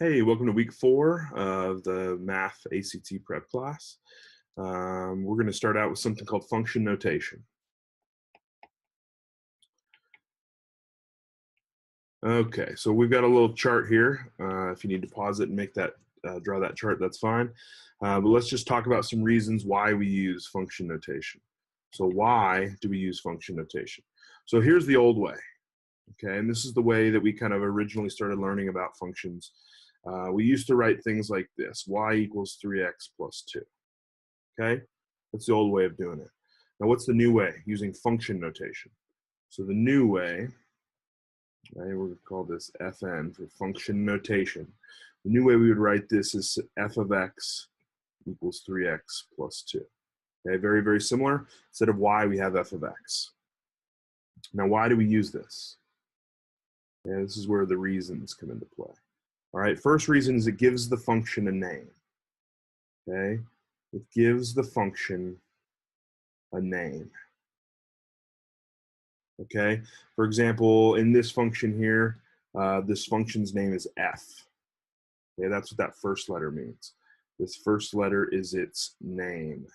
Hey, welcome to week 4 of the Math ACT prep class. We're going to start out with something called function notation. Okay, so we've got a little chart here. If you need to pause it and make that, draw that chart, that's fine. But let's just talk about some reasons why we use function notation. So why do we use function notation? So here's the old way, okay? And this is the way that we kind of originally started learning about functions. We used to write things like this: y equals 3x plus 2. Okay, that's the old way of doing it. Now, what's the new way? Using function notation. So the new way, right, we're going to call this FN for function notation. The new way we would write this is f of x equals 3x plus 2. Okay, very, very similar. Instead of y, we have f of x. Now, why do we use this? Okay, this is where the reasons come into play. All right, first reason is it gives the function a name. Okay, it gives the function a name. Okay, for example, in this function here, this function's name is f. Okay, that's what that first letter means. This first letter is its name.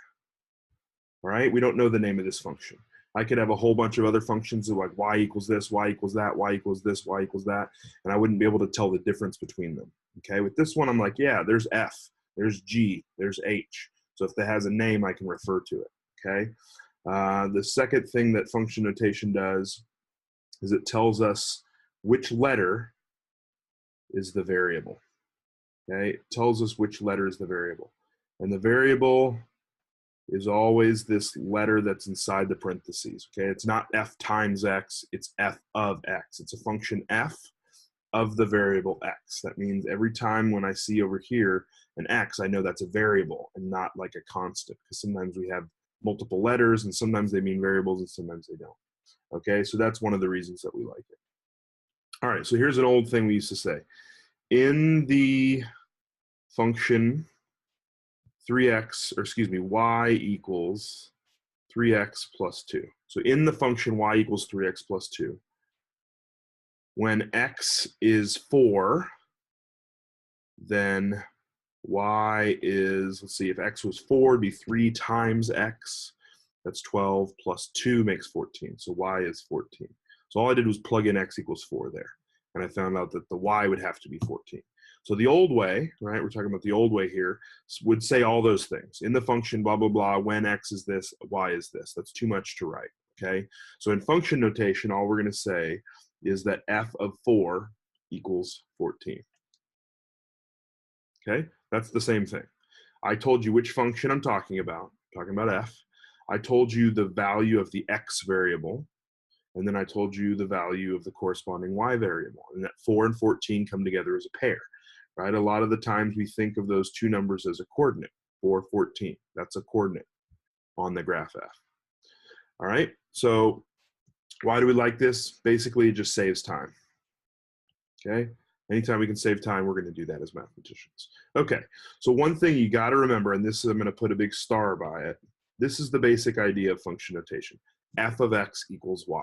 All right, we don't know the name of this function. I could have a whole bunch of other functions like y equals this, y equals that, y equals this, y equals that, and I wouldn't be able to tell the difference between them. Okay, with this one, I'm like, yeah, there's f, there's g, there's h. So if it has a name, I can refer to it. Okay. The second thing that function notation does is it tells us which letter is the variable. Okay, it tells us which letter is the variable. And the variable is always this letter that's inside the parentheses. Okay, it's not f times x, it's f of x. It's a function f of the variable x. That means every time when I see over here an x, I know that's a variable and not like a constant, because sometimes we have multiple letters and sometimes they mean variables and sometimes they don't. Okay, so that's one of the reasons that we like it. All right, so here's an old thing we used to say. In the function 3x, or excuse me, y equals 3x plus 2. So in the function y equals 3x plus 2, when x is 4, then y is, let's see, if x was 4, it'd be 3 times x. That's 12 plus 2 makes 14. So y is 14. So all I did was plug in x equals 4 there. And I found out that the y would have to be 14. So the old way, right, we're talking about the old way here, would say all those things. In the function, blah, blah, blah, when x is this, y is this. That's too much to write, okay? So in function notation, all we're going to say is that f of 4 equals 14. Okay, that's the same thing. I told you which function I'm talking about f. I told you the value of the x variable, and then I told you the value of the corresponding y variable, and that 4 and 14 come together as a pair, right? A lot of the times we think of those two numbers as a coordinate, 4, 14. That's a coordinate on the graph f. All right, so why do we like this? Basically, it just saves time, okay? Anytime we can save time, we're going to do that as mathematicians. Okay, so one thing you got to remember, and this I'm going to put a big star by it, this is the basic idea of function notation. F of x equals y.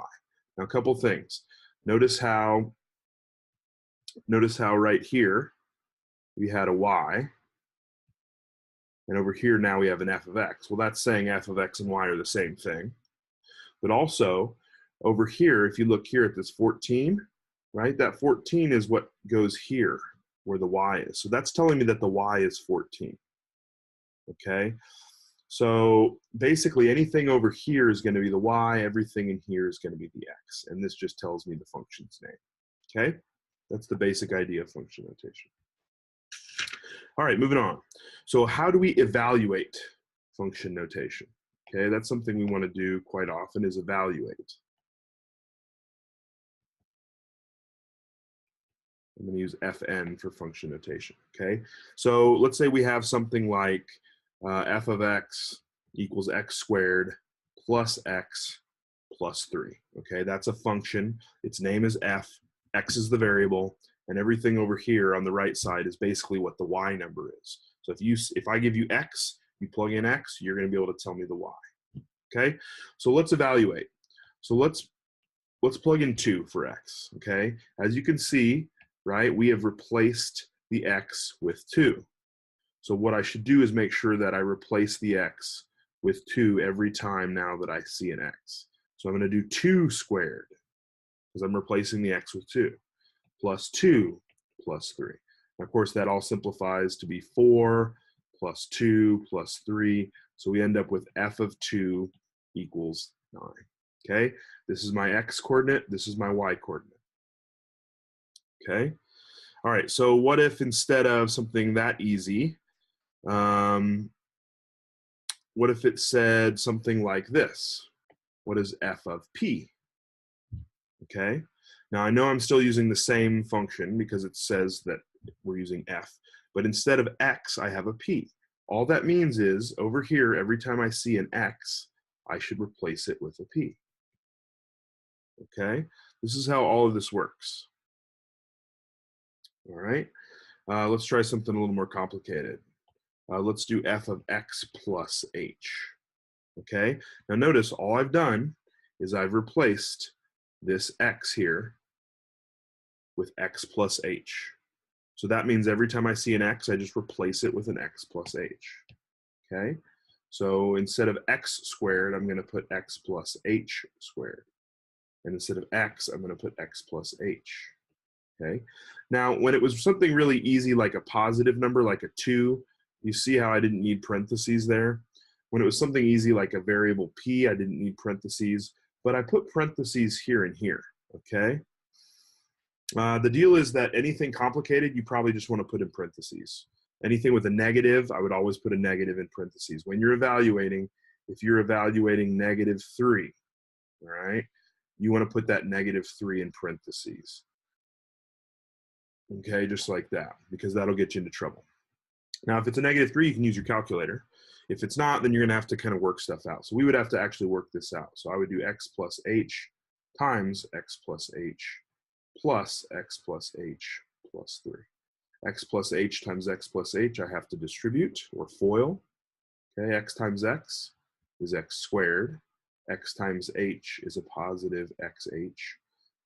Now, a couple things. Notice how right here we had a y, and over here now we have an f of x. Well, that's saying f of x and y are the same thing. But also, over here, if you look here at this 14, right, that 14 is what goes here, where the y is. So that's telling me that the y is 14, okay? So basically anything over here is going to be the y, everything in here is going to be the x, and this just tells me the function's name, okay? That's the basic idea of function notation. All right, moving on. So how do we evaluate function notation? Okay, that's something we want to do quite often, is evaluate. I'm going to use fn for function notation, okay? So let's say we have something like f of x equals x squared plus x plus 3, okay? That's a function. Its name is f, x is the variable, and everything over here on the right side is basically what the y number is. So if I give you x, you plug in x, you're going to be able to tell me the y, okay? So let's evaluate. So let's plug in 2 for x, okay? As you can see, right, we have replaced the x with 2. So what I should do is make sure that I replace the x with 2 every time now that I see an x. So I'm going to do 2 squared, because I'm replacing the x with 2, plus 2 plus 3. And of course, that all simplifies to be 4 plus 2 plus 3. So we end up with f of 2 equals 9. Okay, this is my x coordinate, this is my y coordinate. Okay, all right, so what if instead of something that easy, what if it said something like this? What is f of p? Okay, now I know I'm still using the same function because it says that we're using f, but instead of x, I have a p. All that means is over here, every time I see an x, I should replace it with a p. Okay, this is how all of this works. All right, let's try something a little more complicated. Let's do f of x plus h. Okay, now notice all I've done is I've replaced this x here with x plus h. So that means every time I see an x, I just replace it with an x plus h. Okay, so instead of x squared, I'm going to put x plus h squared. And instead of x, I'm going to put x plus h. Okay, now when it was something really easy like a positive number, like a 2, you see how I didn't need parentheses there? When it was something easy like a variable p, I didn't need parentheses, but I put parentheses here and here, okay? The deal is that anything complicated, you probably just want to put in parentheses. Anything with a negative, I would always put a negative in parentheses. When you're evaluating, if you're evaluating -3, all right, you want to put that -3 in parentheses. Okay, just like that, because that'll get you into trouble. Now, if it's a -3, you can use your calculator. If it's not, then you're going to have to kind of work stuff out. So we would have to actually work this out. So I would do x plus h times x plus h plus x plus h plus 3. X plus h times x plus h, I have to distribute or FOIL. Okay, x times x is x squared. X times h is a positive xh.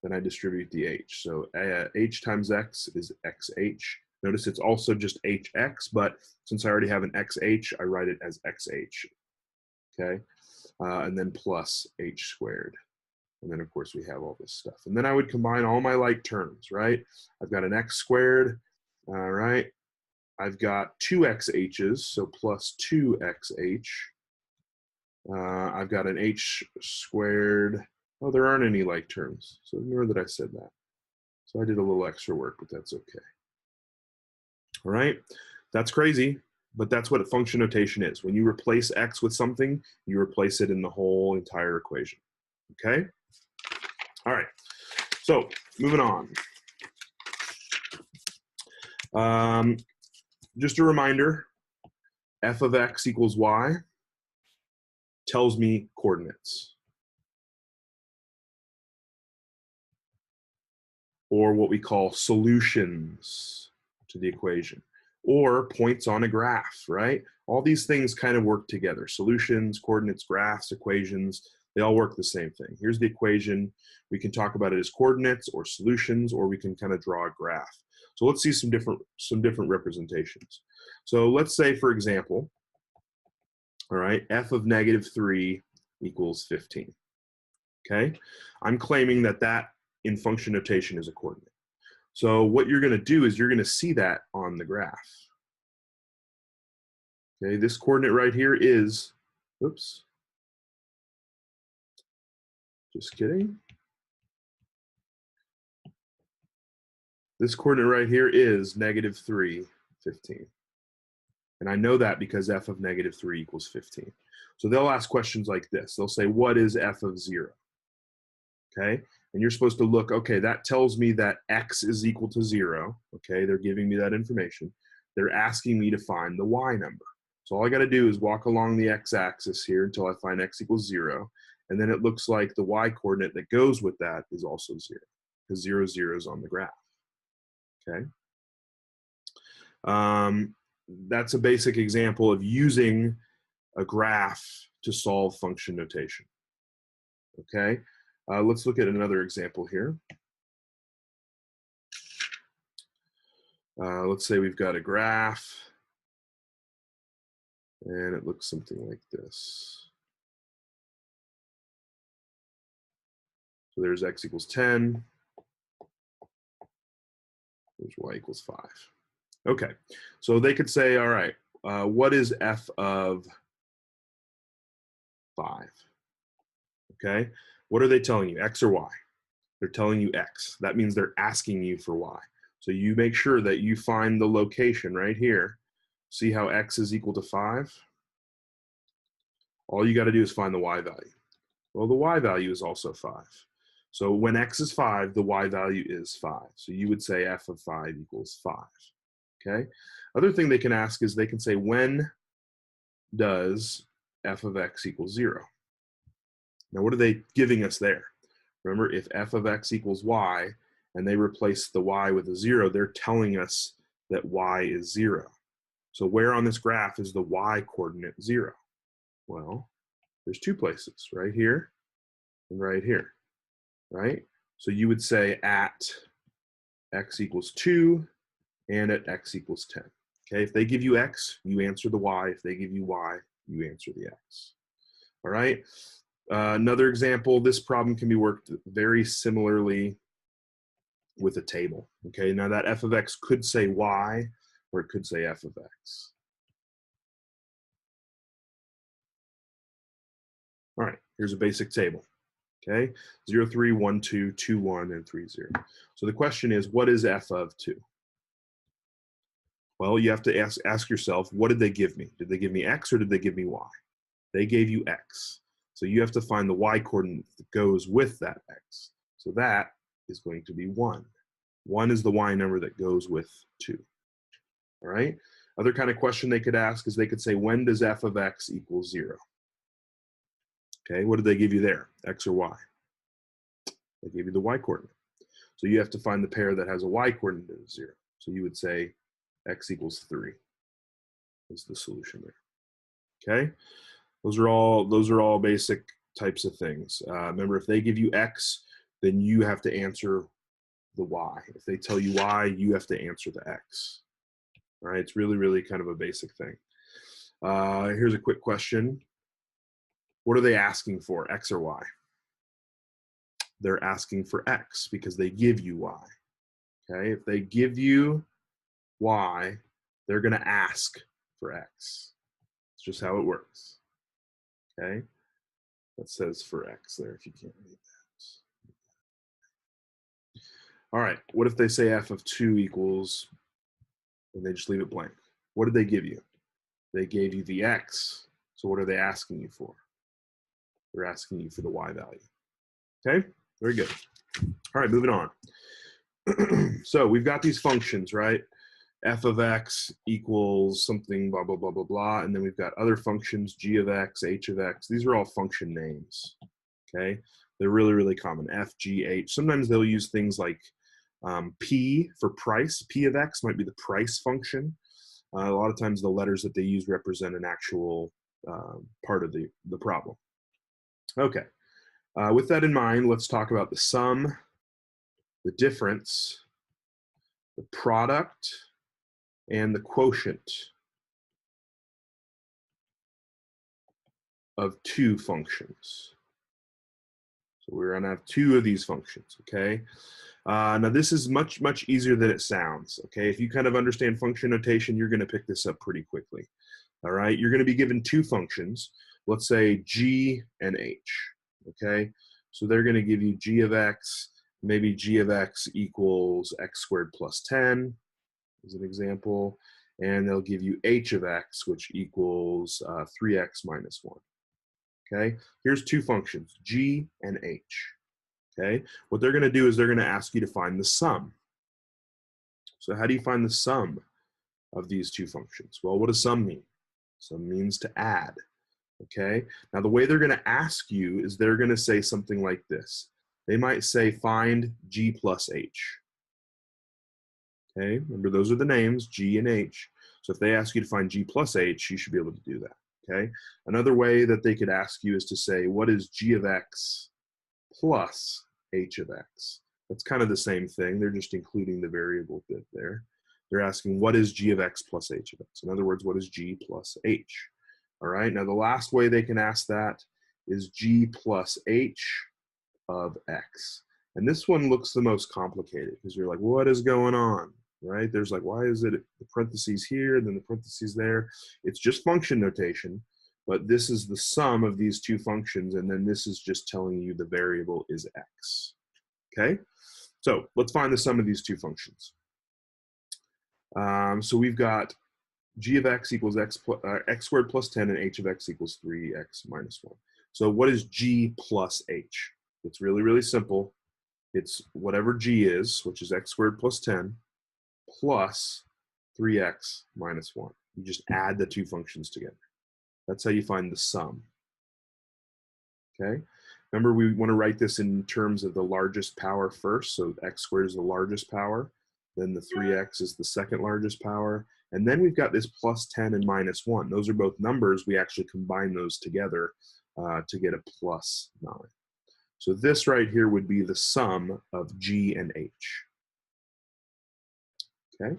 Then I distribute the h. So h times x is xh. Notice it's also just hx, but since I already have an xh, I write it as xh. Okay, and then plus h squared. And then, of course, we have all this stuff. And then I would combine all my like terms, right? I've got an x squared, all right? I've got 2xh's, so plus 2xh. I've got an h squared. Oh, there aren't any like terms. So ignore that I said that. So I did a little extra work, but that's okay. All right, that's crazy, but that's what function notation is. When you replace x with something, you replace it in the whole entire equation, okay? All right, so moving on. Just a reminder, f of x equals y tells me coordinates, or what we call solutions to the equation, or points on a graph, right? All these things kind of work together. Solutions, coordinates, graphs, equations, they all work the same thing. Here's the equation. We can talk about it as coordinates or solutions, or we can kind of draw a graph. So let's see some different representations. So let's say, for example, all right, f of -3 equals 15. Okay, I'm claiming that that in function notation is a coordinate. So what you're going to do is you're going to see that on the graph. Okay, this coordinate right here is, oops, just kidding. This coordinate right here is -3, 15. And I know that because f of -3 equals 15. So they'll ask questions like this. They'll say, what is f of 0? Okay, and you're supposed to look, okay, that tells me that x is equal to 0. Okay, they're giving me that information. They're asking me to find the y number. So all I got to do is walk along the x-axis here until I find x equals 0. And then it looks like the y coordinate that goes with that is also 0, because 0, 0 is on the graph. Okay. That's a basic example of using a graph to solve function notation. Okay. Let's look at another example here. Let's say we've got a graph, and it looks something like this. So there's x equals 10. There's y equals 5. Okay, so they could say, all right, what is f of 5? Okay, what are they telling you, x or y? They're telling you x. That means they're asking you for y. So you make sure that you find the location right here. See how x is equal to 5? All you got to do is find the y value. Well, the y value is also 5. So when x is 5, the y value is 5. So you would say f of 5 equals 5. Okay. Other thing they can ask is they can say, when does f of x equal 0? Now, what are they giving us there? Remember, if f of x equals y, and they replace the y with a 0, they're telling us that y is 0. So where on this graph is the y coordinate 0? Well, there's two places, right here and right here, right? So you would say at x equals 2 and at x equals 10. Okay, if they give you x, you answer the y. If they give you y, you answer the x. All right. Another example, this problem can be worked very similarly with a table. Okay, now that f of x could say y, or it could say f of x. All right, here's a basic table. Okay, 0, 3, 1, 2, 2, 1, and 3, 0. So the question is, what is f of 2? Well, you have to ask yourself, what did they give me? Did they give me x or did they give me y? They gave you x. So you have to find the y coordinate that goes with that x. So that is going to be 1. 1 is the y number that goes with 2. All right? Other kind of question they could ask is they could say, when does f of x equal 0? Okay, what did they give you there, x or y? They gave you the y coordinate. So you have to find the pair that has a y coordinate of 0. So you would say x equals 3 is the solution there. Okay, those are all basic types of things. Remember, if they give you x, then you have to answer the y. If they tell you y, you have to answer the x. All right, it's really, really kind of a basic thing. Here's a quick question. What are they asking for, x or y? They're asking for x because they give you y. Okay, if they give you y, they're going to ask for x. It's just how it works. Okay, that says for x there if you can't read that. All right, what if they say f of 2 equals, and they just leave it blank? What did they give you? They gave you the x. So what are they asking you for? They're asking you for the y value. Okay, very good. All right, moving on. So we've got these functions, right? F of x equals something, blah, blah, blah, blah, blah. And then we've got other functions, g of x, h of x. These are all function names, okay? They're really, really common, f, g, h. Sometimes they'll use things like p for price. P of x might be the price function. A lot of times the letters that they use represent an actual part of the problem. Okay, with that in mind, let's talk about the sum, the difference, the product, and the quotient of two functions. So we're gonna have two of these functions, okay? Now this is much, much easier than it sounds, okay? If you kind of understand function notation, you're gonna pick this up pretty quickly, all right? You're gonna be given two functions, let's say g and h, okay? So they're gonna give you g of x, maybe g of x equals x squared plus 10, as an example, and they'll give you h of x, which equals 3x minus 1. Okay, here's two functions, g and h. Okay, what they're going to do is they're going to ask you to find the sum. So how do you find the sum of these two functions? Well, what does sum mean? Sum means to add. Okay, now the way they're going to ask you is they're going to say something like this. They might say find g plus h. Okay, remember those are the names, g and h. So if they ask you to find g plus h, you should be able to do that. Okay, another way that they could ask you is to say, what is g of x plus h of x? That's kind of the same thing. They're just including the variable bit there. They're asking, what is g of x plus h of x? In other words, what is g plus h? All right, now the last way they can ask that is g plus h of x. And this one looks the most complicated because you're like, what is going on, right? There's like, why is it the parentheses here, then the parentheses there? It's just function notation, but this is the sum of these two functions, and then this is just telling you the variable is x, okay? So let's find the sum of these two functions. So we've got g of x equals x squared plus 10 and h of x equals 3x minus 1. So what is g plus h? It's really, really simple. It's whatever g is, which is x squared plus 10, plus 3x minus 1. You just add the two functions together. That's how you find the sum. Okay? Remember, we want to write this in terms of the largest power first. So x squared is the largest power. Then the 3x is the second largest power. And then we've got this plus 10 and minus 1. Those are both numbers. We actually combine those together to get a plus 9. So this right here would be the sum of g and h. Okay?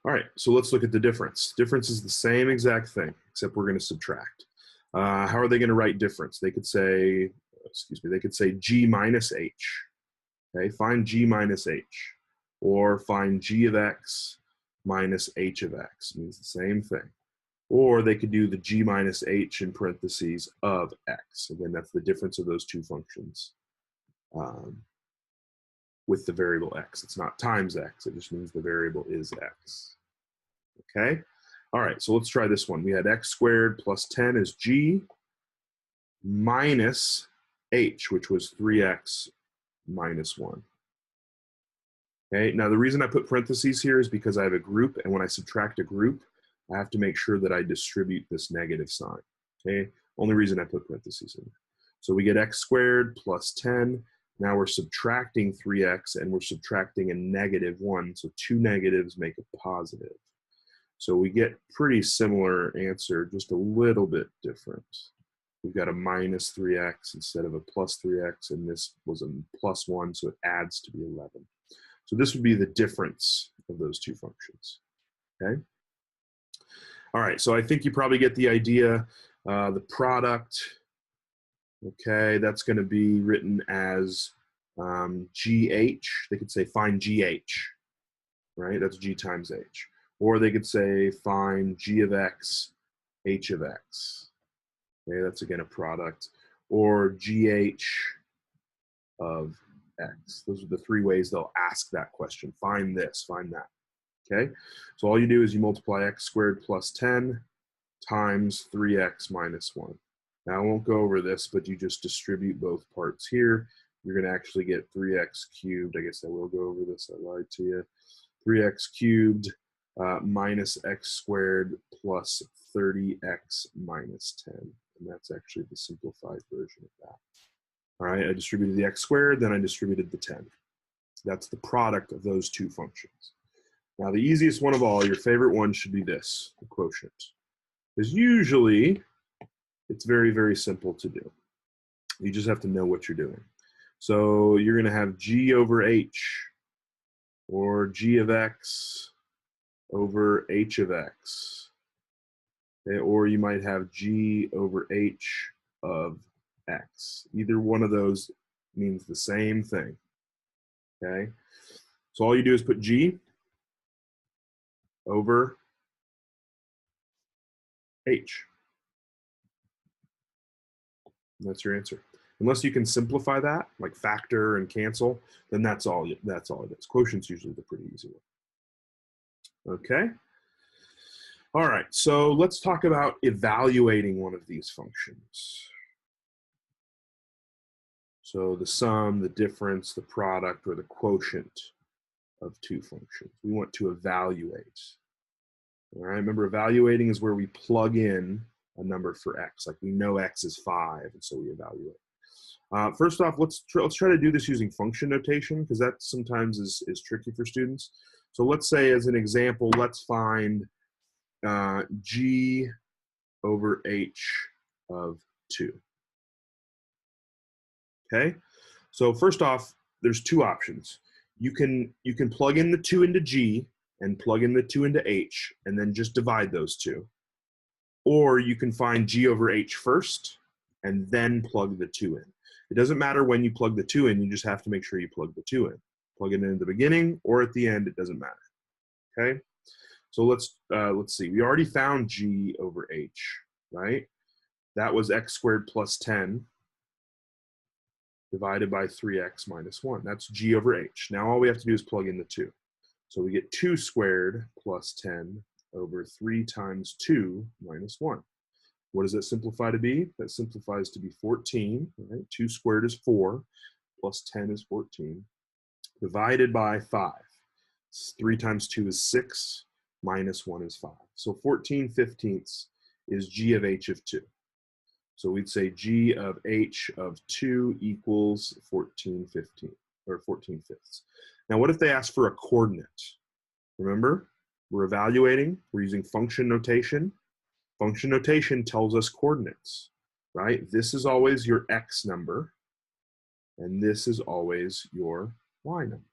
All right, so let's look at the difference. Difference is the same exact thing, except we're going to subtract. How are they going to write difference? They could say, they could say g minus h. Okay, find g minus h. Or find g of x minus h of x. It means the same thing. Or they could do the g minus h in parentheses of x. Again, that's the difference of those two functions with the variable x. It's not times x. It just means the variable is x. Okay? All right, so let's try this one. We had x squared plus 10 is g minus h, which was 3x minus 1. Okay, now the reason I put parentheses here is because I have a group, and when I subtract a group, I have to make sure that I distribute this negative sign. Okay, only reason I put parentheses in there. So we get x squared plus 10. Now we're subtracting 3x, and we're subtracting a negative 1. So two negatives make a positive. So we get pretty similar answer, just a little bit different. We've got a minus 3x instead of a plus 3x, and this was a plus 1, so it adds to be 11. So this would be the difference of those two functions, okay? All right, so I think you probably get the idea. The product, okay, that's going to be written as GH. They could say find GH, right? That's G times H. Or they could say find G of X, H of X. Okay, that's again a product. Or GH of X. Those are the three ways they'll ask that question. Find this, find that. Okay, so all you do is you multiply x squared plus 10 times 3x minus 1. Now I won't go over this, but you just distribute both parts here. You're going to actually get 3x cubed. I guess I will go over this. I lied to you. 3x cubed minus x squared plus 30x minus 10. And that's actually the simplified version of that. All right, I distributed the x squared, then I distributed the 10. That's the product of those two functions. Now the easiest one of all, your favorite one, should be this, the quotient. Because usually it's very, very simple to do. You just have to know what you're doing. So you're going to have g over h, or g of x over h of x. Okay, or you might have g over h of x. Either one of those means the same thing. Okay, so all you do is put g over h. And that's your answer. Unless you can simplify that, like factor and cancel, then that's all it is. Quotient's usually the pretty easy one. Okay. All right, so let's talk about evaluating one of these functions. So the sum, the difference, the product, or the quotient of two functions. We want to evaluate. All right, remember evaluating is where we plug in a number for x. Like we know x is 5, and so we evaluate. First off, let's try to do this using function notation, because that sometimes is tricky for students. So let's say, as an example, let's find g over h of 2. Okay, so first off, there's two options. you can plug in the 2 into G and plug in the 2 into H and then just divide those two. Or you can find G over H first and then plug the 2 in. It doesn't matter when you plug the 2 in, you just have to make sure you plug the 2 in. Plug it in at the beginning or at the end, it doesn't matter. Okay? So let's see. We already found G over H, right? That was x squared plus 10 divided by 3x minus 1. That's G over H. Now all we have to do is plug in the 2. So we get 2 squared plus 10 over 3 times 2 minus 1. What does that simplify to be? That simplifies to be 14. Right? 2 squared is 4, plus 10 is 14, divided by 5. 3 times 2 is 6, minus 1 is 5. So 14/15 is G of H of 2. So we'd say G of H of 2 equals 14/15, or 14/5. Now what if they ask for a coordinate? Remember, we're evaluating, we're using function notation. Function notation tells us coordinates, right? This is always your X number, and this is always your Y number.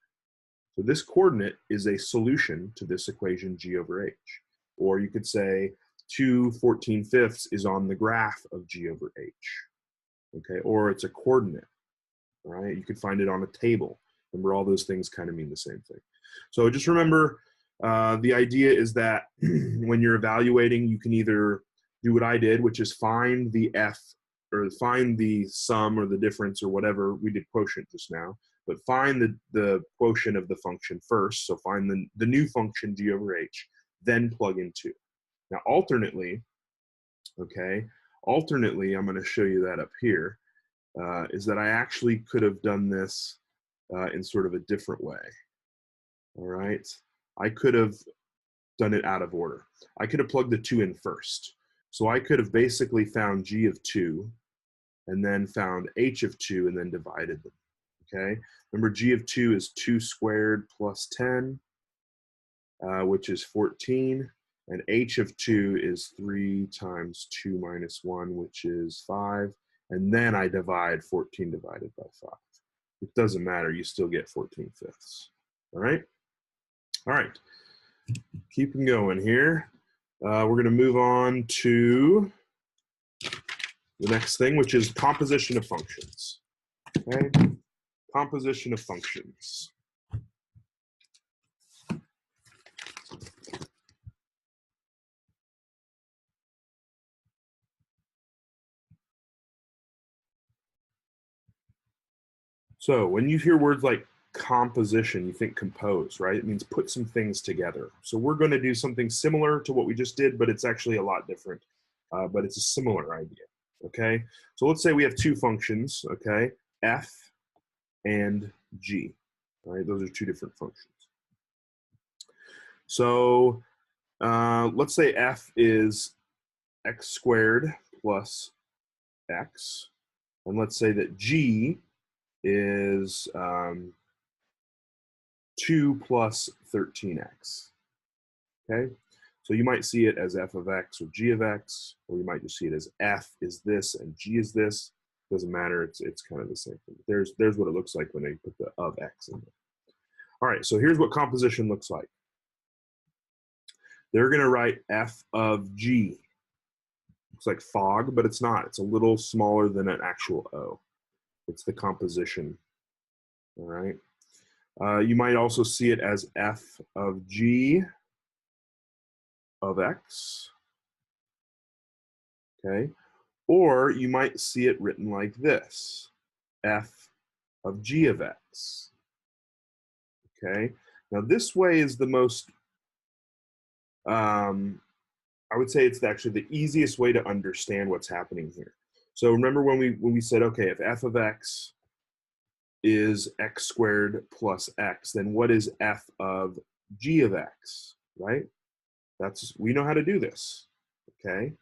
So this coordinate is a solution to this equation G over H. Or you could say 2 14/5 is on the graph of G over H, okay? Or it's a coordinate, right? You could find it on a table. Remember, all those things kind of mean the same thing. So just remember, the idea is that when you're evaluating, you can either do what I did, which is find the F, or find the sum or the difference or whatever. We did quotient just now, but find the quotient of the function first. So find the new function G over H, then plug in 2. Now alternately, okay, I'm going to show you that up here, is that I actually could have done this in sort of a different way. All right, I could have done it out of order. I could have plugged the 2 in first. So I could have basically found G of 2 and then found H of 2 and then divided them, okay? Remember, G of 2 is 2 squared plus 10, which is 14, and H of 2 is 3 times 2 minus 1, which is 5, and then I divide 14 divided by 5. It doesn't matter, you still get 14/5. All right? All right, keeping going here. We're going to move on to the next thing, which is composition of functions. Okay, composition of functions. So when you hear words like composition, you think compose, right? It means put some things together. So we're going to do something similar to what we just did, but it's actually a lot different. But it's a similar idea, okay? So let's say we have 2 functions, okay? F and G, all right? Those are 2 different functions. So let's say F is x squared plus x, and let's say that G is 2 plus 13x, okay? So you might see it as f of x or g of x, or you might just see it as f is this and g is this. Doesn't matter, it's kind of the same thing. There's what it looks like when they put the of x in there. All right, so here's what composition looks like. They're gonna write f of g. Looks like fog, but it's not. It's a little smaller than an actual O. It's the composition, all right? You might also see it as f of g of x, okay? Or you might see it written like this, f of g of x, okay? Now this way is the most, I would say it's actually the easiest way to understand what's happening here. So remember when we said, okay, if f of x is x squared plus x, then what is f of g of x, right? We know how to do this, okay?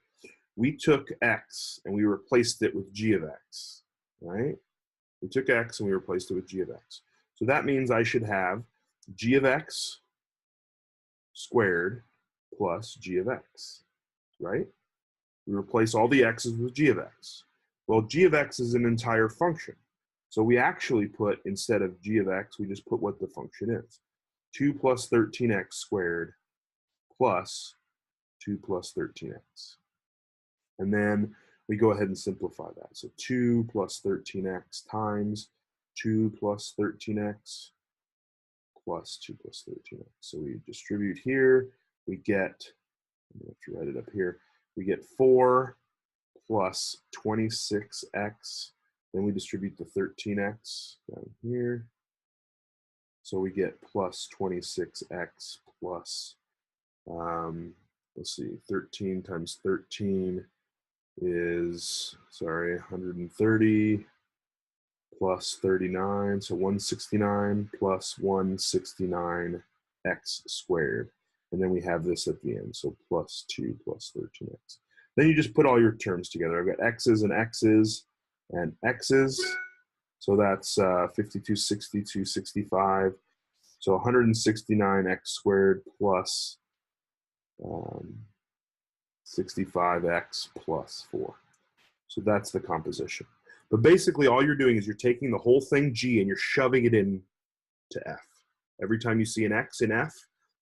We took x and we replaced it with g of x, right? We took x and we replaced it with g of x. So that means I should have g of x squared plus g of x, right? We replace all the x's with g of x. Well, g of x is an entire function. So we actually put, instead of g of x, we just put what the function is. 2 plus 13x squared plus 2 plus 13x. And then we go ahead and simplify that. So 2 plus 13x times 2 plus 13x plus 2 plus 13x. So we distribute here, we get, I'm going to write it up here, we get 4 plus 26x, then we distribute the 13x down here. So we get plus 26x plus, let's see, 13 times 13 is, sorry, 130 plus 39, so 169 plus 169x squared. And then we have this at the end, so plus 2 plus 13x. Then you just put all your terms together. I've got x's and x's and x's. So that's 52, 62, 65. So 169x squared plus 65x plus 4. So that's the composition. But basically all you're doing is you're taking the whole thing g and you're shoving it in to f. Every time you see an x in f,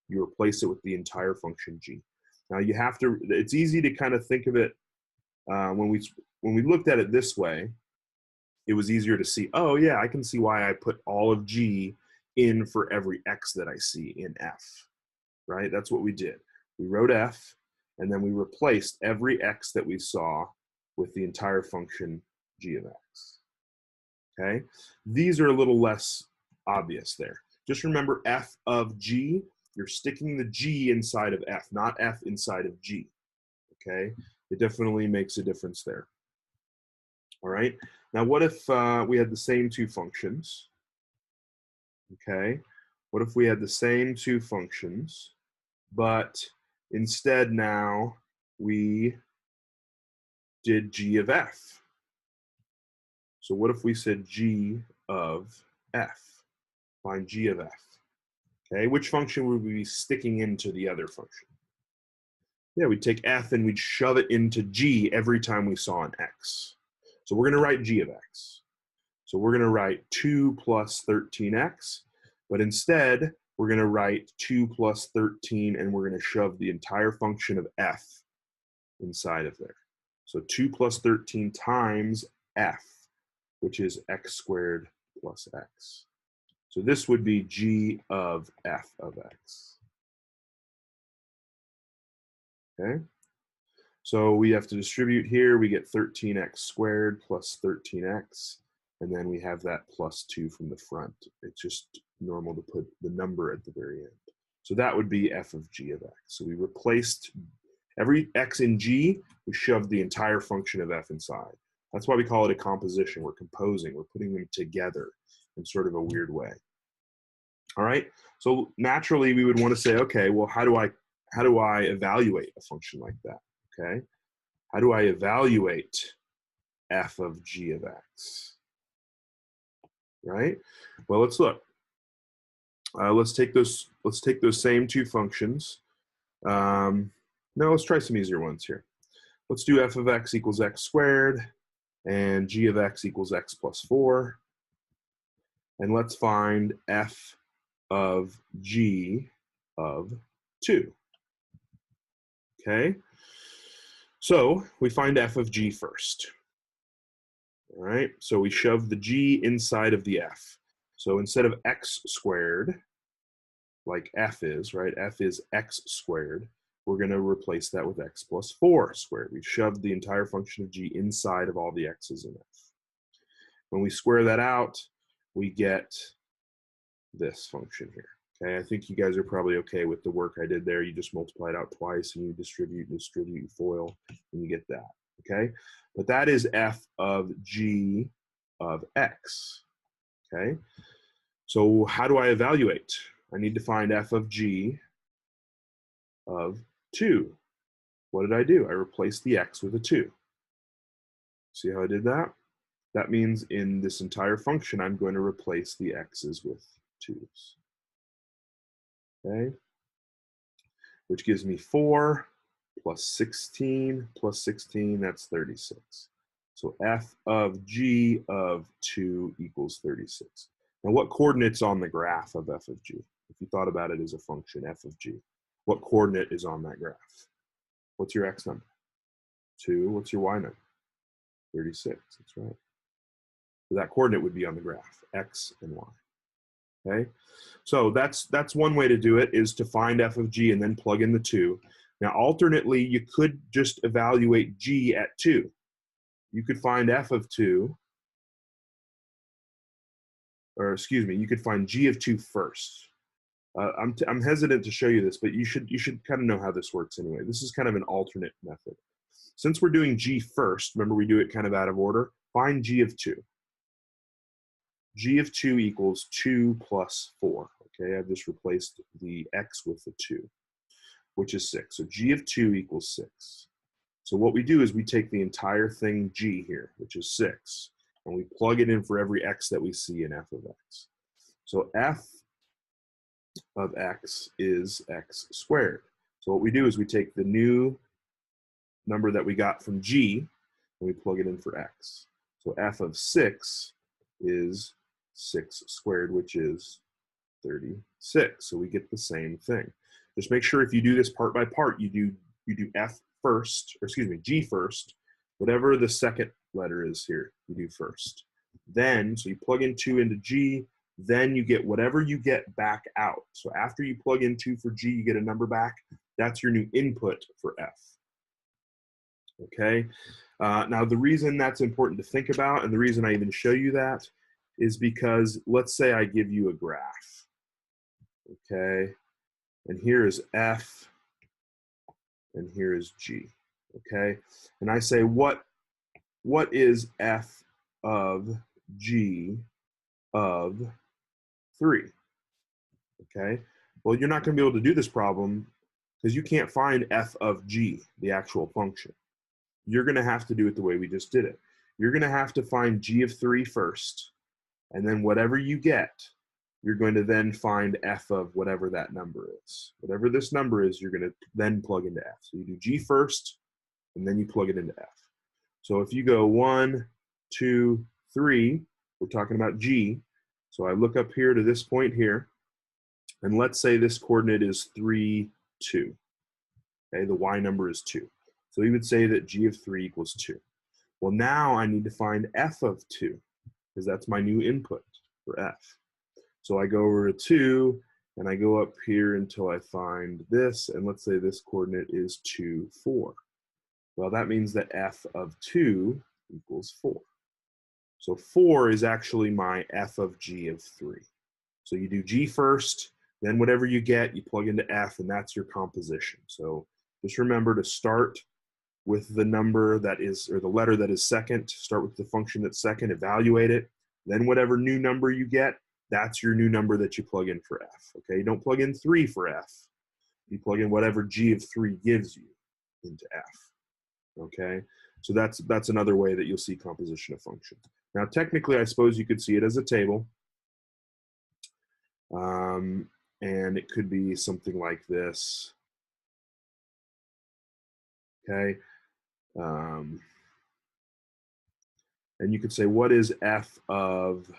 you replace it with the entire function g. Now you have to, it's easy to kind of think of it, when we looked at it this way, it was easier to see, oh yeah, I can see why I put all of g in for every x that I see in f, right? That's what we did. We wrote f, and then we replaced every x that we saw with the entire function g of x, okay? These are a little less obvious there. Just remember f of g, you're sticking the g inside of f, not f inside of g, okay? It definitely makes a difference there. All right, now what if we had the same two functions, okay? What if we had the same two functions, but instead now we did g of f? So what if we said g of f? Find g of f. Okay, which function would we be sticking into the other function? Yeah, we'd take f and we'd shove it into g every time we saw an x. So we're going to write g of x. So we're going to write 2 plus 13x, but instead we're going to write 2 plus 13 and we're going to shove the entire function of f inside of there. So 2 plus 13 times f, which is x squared plus x. So this would be g of f of x. Okay? So we have to distribute here. We get 13x squared plus 13x, and then we have that plus 2 from the front. It's just normal to put the number at the very end. So that would be f of g of x. So we replaced every x in g, we shoved the entire function of f inside. That's why we call it a composition. We're composing, we're putting them together in sort of a weird way. All right, so naturally we would want to say, okay, well, how do I evaluate a function like that? Okay, how do I evaluate f of g of x? Right? Well, let's look. Let's take those same two functions. No, let's try some easier ones here. Let's do f of x equals x squared and g of x equals x plus 4. And let's find f of g of 2. Okay? So we find f of g first. All right, so we shove the g inside of the f. So instead of x squared, like f is, right? F is x squared. We're going to replace that with x plus 4 squared. We shoved the entire function of g inside of all the x's in f. When we square that out, we get this function here. Okay, I think you guys are probably okay with the work I did there. You just multiply it out twice and you distribute, FOIL, and you get that. Okay, but that is f of g of x. Okay, so how do I evaluate? I need to find f of g of 2. What did I do? I replaced the x with a 2. See how I did that? That means in this entire function, I'm going to replace the x's with 2's. Okay, which gives me 4 plus 16 plus 16, that's 36. So f of g of 2 equals 36. Now what coordinate's on the graph of f of g? If you thought about it as a function, f of g, what coordinate is on that graph? What's your x number? 2. What's your y number? 36. That's right. So that coordinate would be on the graph, x and y. Okay, so that's one way to do it, is to find f of g and then plug in the 2. Now alternately, you could just evaluate g at 2. You could find f of 2, or excuse me, you could find g of 2 first. I'm hesitant to show you this, but you should kind of know how this works anyway. This is kind of an alternate method. Since we're doing g first, remember we do it kind of out of order, find g of 2. G of 2 equals 2 plus 4. Okay, I've just replaced the x with the 2, which is 6. So g of 2 equals 6. So what we do is we take the entire thing g here, which is 6, and we plug it in for every x that we see in f of x. So f of x is x squared. So what we do is we take the new number that we got from g and we plug it in for x. So f of 6 is 6 squared, which is 36. So we get the same thing. Just make sure if you do this part by part, you do f first, or excuse me, g first. Whatever the second letter is here, you do first. Then, so you plug in 2 into g, then you get whatever you get back out. So after you plug in 2 for g, you get a number back. That's your new input for f. Okay? Now, the reason that's important to think about, and the reason I even show you that, is because let's say I give you a graph. Okay? And here is f, and here is g. Okay? And I say, what is f of g of 3? Okay? Well, you're not going to be able to do this problem because you can't find f of g, the actual function. You're going to have to do it the way we just did it. You're going to have to find g of 3 first, and then whatever you get, you're going to then find f of whatever that number is. Whatever this number is, you're going to then plug into f. So you do g first, and then you plug it into f. So if you go 1, 2, 3, we're talking about g. So I look up here to this point here, and let's say this coordinate is 3, 2. Okay, the y number is 2. So we would say that g of 3 equals 2. Well, now I need to find f of 2, because that's my new input for f. So I go over to 2, and I go up here until I find this, and let's say this coordinate is 2, 4. Well, that means that f of 2 equals 4. So 4 is actually my f of g of 3. So you do g first, then whatever you get, you plug into f, and that's your composition. So just remember to start with the number that is, or the letter that is second, start with the function that's second, evaluate it, then whatever new number you get, that's your new number that you plug in for f. Okay, don't plug in 3 for f. You plug in whatever g of 3 gives you into f. Okay, so that's another way that you'll see composition of functions. Now, technically, I suppose you could see it as a table. And it could be something like this. Okay. And you could say, what is f of,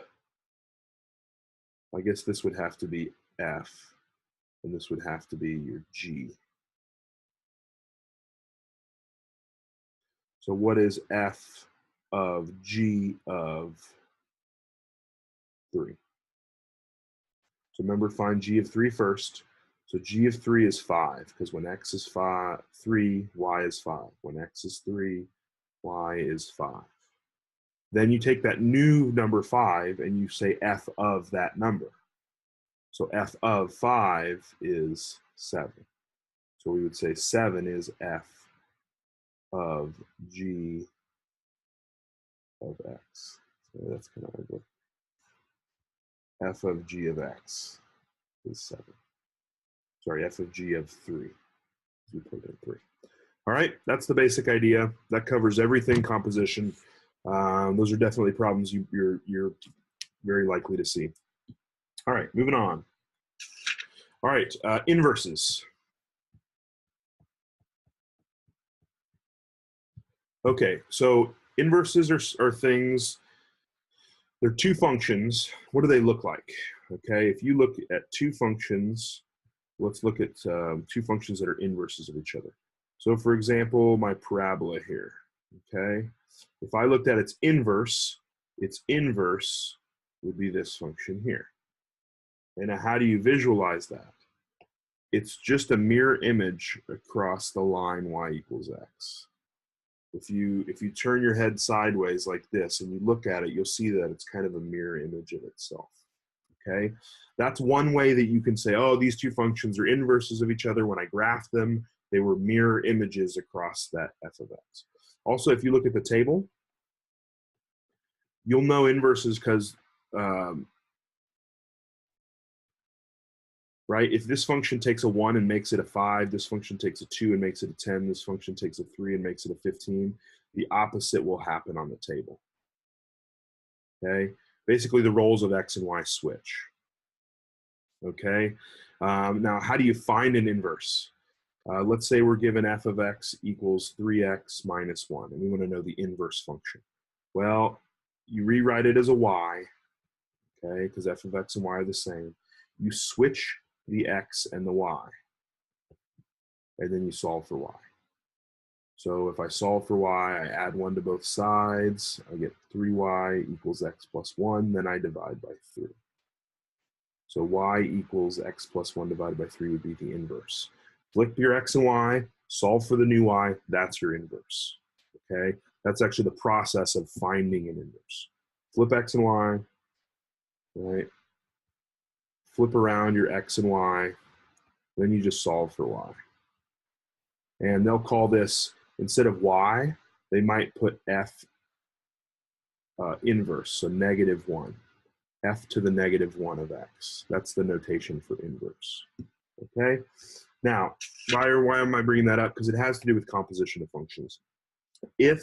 I guess this would have to be f, and this would have to be your g. So what is f of g of 3? So remember, find g of 3 first. So g of 3 is 5, because when x is 3, y is 5. When x is 3, y is 5. Then you take that new number 5 and you say f of that number. So f of 5 is 7. So we would say 7 is f of g of x. So that's kind of ugly. F of g of x is 7. Sorry, f of g of 3. We put in 3. All right, that's the basic idea. That covers everything composition. Those are definitely problems you're very likely to see. All right, moving on. All right, inverses. Okay, so Inverses are things, they're two functions. What do they look like? Okay, if you look at two functions, let's look at two functions that are inverses of each other. So for example, my parabola here, okay? If I looked at its inverse would be this function here. And now how do you visualize that? It's just a mirror image across the line y equals x. If you turn your head sideways like this and you look at it, you'll see that it's kind of a mirror image of itself. Okay, that's one way that you can say, oh, these two functions are inverses of each other. When I graphed them, they were mirror images across that f of x. Also, if you look at the table, you'll know inverses because, right, if this function takes a 1 and makes it a 5, this function takes a 2 and makes it a 10, this function takes a 3 and makes it a 15, the opposite will happen on the table. Okay, basically the roles of x and y switch. Okay, now how do you find an inverse? Let's say we're given f of x equals 3x minus 1, and we want to know the inverse function. Well, you rewrite it as a y, okay, because f of x and y are the same. You switch the x and the y, and then you solve for y. So if I solve for y, I add 1 to both sides, I get 3y equals x plus 1, then I divide by 3. So y equals x plus 1 divided by 3 would be the inverse. Flip your x and y, solve for the new y, that's your inverse. Okay, that's actually the process of finding an inverse. Flip x and y, right? Flip around your x and y, then you just solve for y. And they'll call this, instead of y, they might put f inverse, so -1. F to the -1 of x. That's the notation for inverse. Okay? Now, why am I bringing that up? Because it has to do with composition of functions. If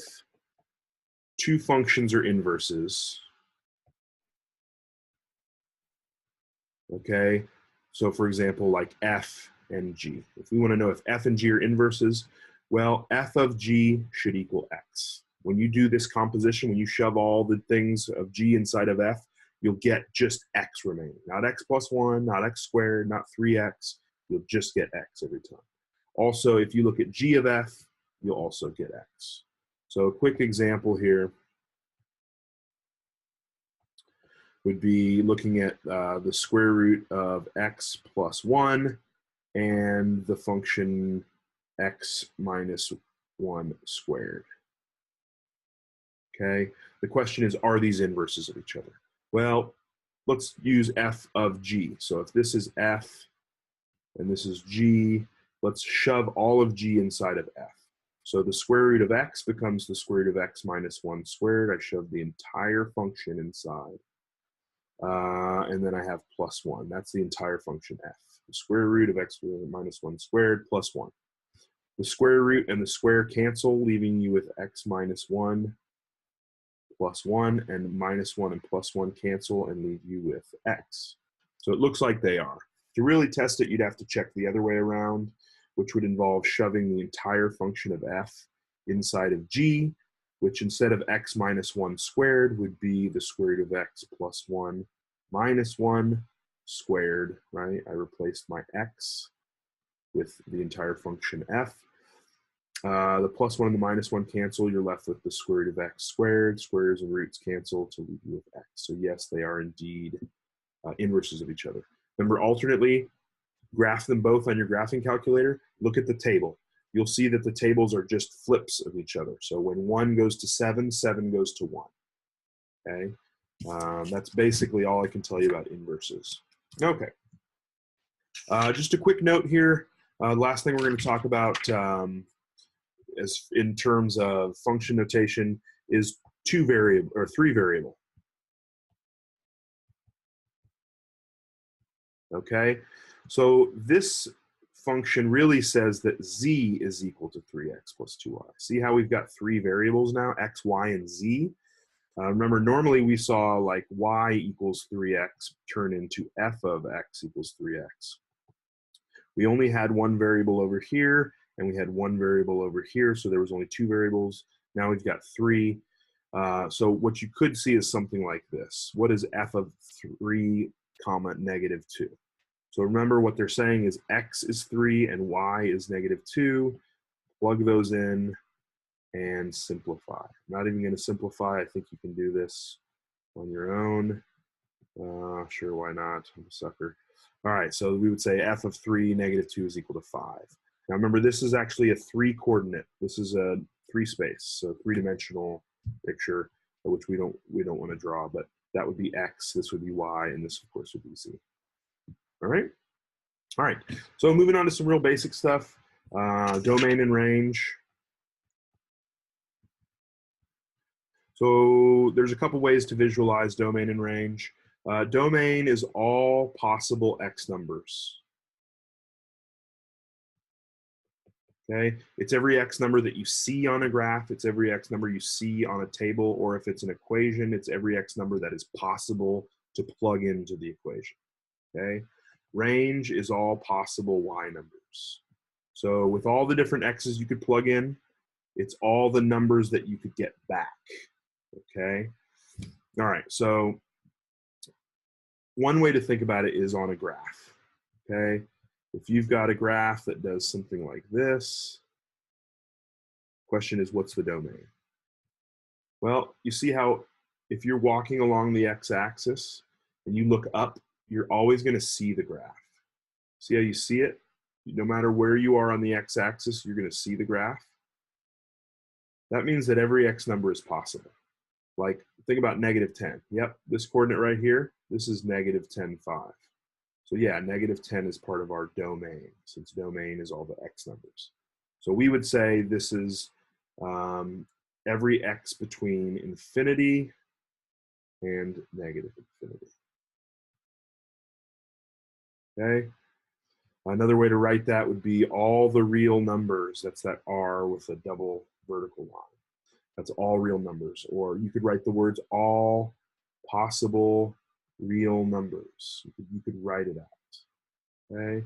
two functions are inverses, okay, so for example, like f and g. If we want to know if f and g are inverses, well, f of g should equal x. When you do this composition, when you shove all the things of g inside of f, you'll get just x remaining. Not x plus 1, not x squared, not 3x. You'll just get x every time. Also, if you look at g of f, you'll also get x. So a quick example here would be looking at the square root of x plus 1 and the function x minus 1 squared. Okay, the question is, are these inverses of each other? Well, let's use f of g. So if this is f and this is g, let's shove all of g inside of f. So the square root of x becomes the square root of x minus 1 squared. I shove the entire function inside. And then I have plus 1. That's the entire function f. The square root of x minus 1 squared plus 1. The square root and the square cancel, leaving you with x minus 1 plus 1, and minus 1 and plus 1 cancel and leave you with x. So it looks like they are. To really test it, you'd have to check the other way around, which would involve shoving the entire function of f inside of g, which instead of x minus 1 squared would be the square root of x plus 1 minus 1 squared, right? I replaced my x with the entire function f. The plus 1 and the minus 1 cancel. You're left with the square root of x squared. Squares and roots cancel to leave you with x. So yes, they are indeed inverses of each other. Remember, alternately, graph them both on your graphing calculator. Look at the table. You'll see that the tables are just flips of each other. So when 1 goes to 7, 7 goes to 1. Okay, that's basically all I can tell you about inverses. Okay, just a quick note here. Last thing we're going to talk about as in terms of function notation is three variable. Okay, so this function really says that z is equal to 3x plus 2y. See how we've got 3 variables now, x, y, and z? Remember, normally we saw like y equals 3x turn into f of x equals 3x. We only had 1 variable over here, and we had 1 variable over here, so there was only 2 variables. Now we've got 3. So what you could see is something like this. What is f of 3 comma negative 2? So remember what they're saying is x is 3 and y is negative 2. Plug those in and simplify. I'm not even going to simplify. I think you can do this on your own. Sure, why not? I'm a sucker. All right, so we would say f of 3 negative 2 is equal to 5. Now remember, this is actually a 3 coordinate. This is a 3 space, so 3-dimensional picture, which we don't want to draw, but that would be x, this would be y, and this of course would be z. All right. All right, so moving on to some real basic stuff. Domain and range. So there's a couple ways to visualize domain and range. Domain is all possible x numbers. Okay, it's every x number that you see on a graph, it's every x number you see on a table, or if it's an equation, it's every x number that is possible to plug into the equation. Okay, range is all possible y numbers. So with all the different x's you could plug in, it's all the numbers that you could get back. Okay, all right, so one way to think about it is on a graph. Okay, if you've got a graph that does something like this, question is, what's the domain? Well, you see how if you're walking along the x-axis and you look up, you're always going to see the graph. See how you see it? No matter where you are on the x-axis, you're going to see the graph. That means that every x number is possible. Like, think about negative 10. Yep, this coordinate right here, this is negative 10, 5. So yeah, negative 10 is part of our domain, since domain is all the x numbers. So we would say this is every x between infinity and negative infinity. Okay? Another way to write that would be all the real numbers. That's that R with a double vertical line. That's all real numbers. Or you could write the words all possible real numbers. You could write it out. Okay?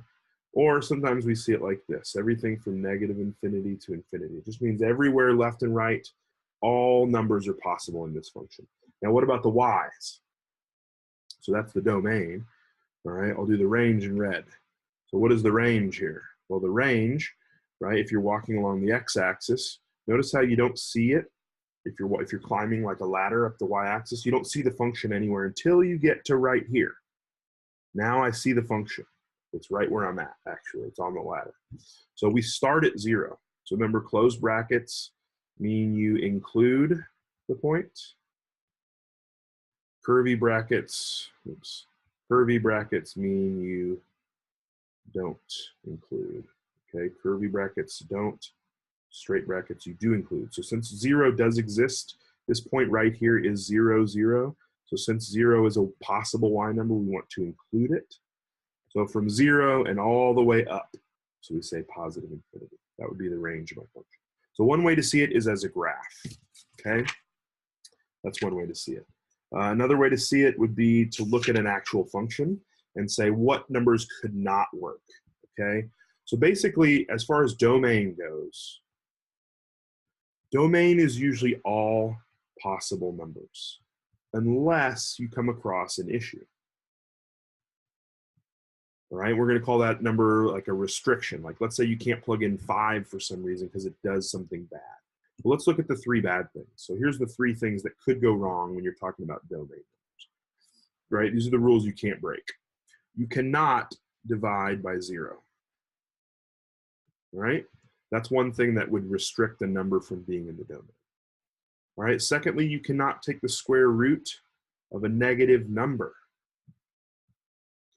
Or sometimes we see it like this, everything from negative infinity to infinity. It just means everywhere left and right, all numbers are possible in this function. Now what about the y's? So that's the domain. All right, I'll do the range in red. So what is the range here? Well, the range, right, if you're walking along the x-axis, notice how you don't see it. If you're climbing like a ladder up the y-axis, you don't see the function anywhere until you get to right here. Now I see the function. It's right where I'm at, actually. It's on the ladder. So we start at 0. So remember, closed brackets mean you include the point. Curvy brackets, curvy brackets mean you don't include. Okay, curvy brackets don't, straight brackets you do include. So since 0 does exist, this point right here is 0, 0. So since 0 is a possible y number, we want to include it. So from 0 and all the way up, so we say positive infinity. That would be the range of my function. So one way to see it is as a graph, okay? That's one way to see it. Another way to see it would be to look at an actual function and say what numbers could not work, okay? So basically, as far as domain goes, domain is usually all possible numbers, unless you come across an issue. All right, we're going to call that number like a restriction. Like, let's say you can't plug in 5 for some reason because it does something bad. Well, let's look at the 3 bad things. So here's the 3 things that could go wrong when you're talking about domain numbers. Right, these are the rules you can't break. You cannot divide by 0. All right, that's one thing that would restrict a number from being in the domain. All right, secondly, you cannot take the square root of a negative number.